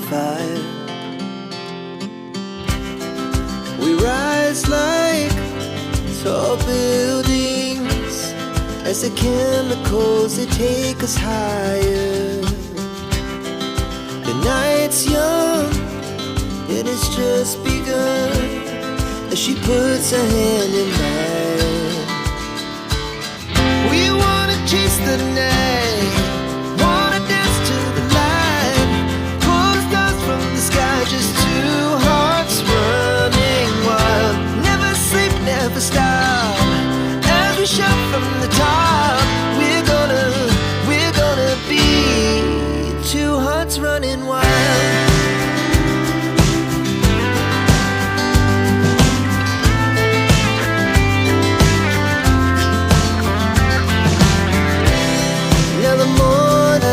fire. We rise like tall buildings as the chemicals they take us higher. The night's young, it has just begun as she puts her hand in mine. We wanna chase the night, wanna dance to the light, pull the stars from the sky, just two hearts running wild. Never sleep, never stop, as we shout from the top. We're gonna be two hearts running wild.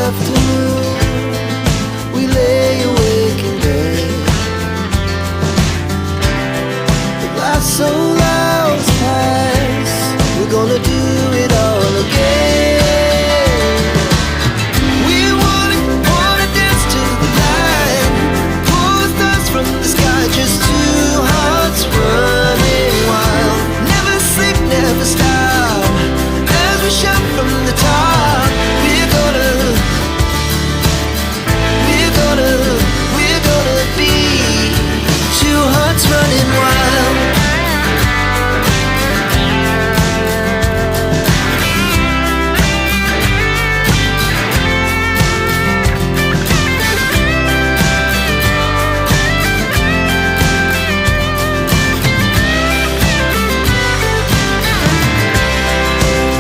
Afternoon, we lay awake in bed. The last soul hours pass, we're gonna do it all again. We wanna dance to the light, pull the stars from the sky, just two hearts running wild. Never sleep, never stop, as we shout from the top. We're gonna be two hearts running wild.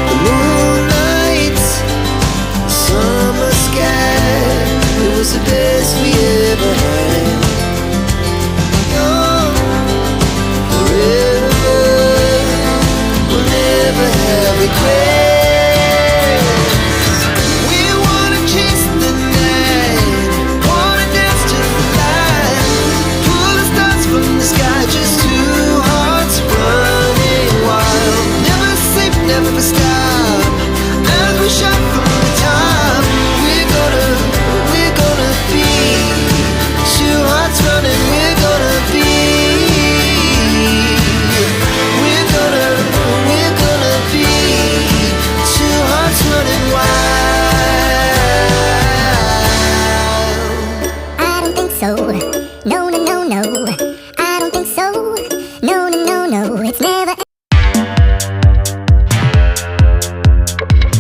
The moonlight, summer sky, it was the best we ever had. Young, forever, we'll never have regrets. We wanna chase the night, wanna dance to the light, pull the stars from the sky, just two hearts running wild. Never sleep, never stop.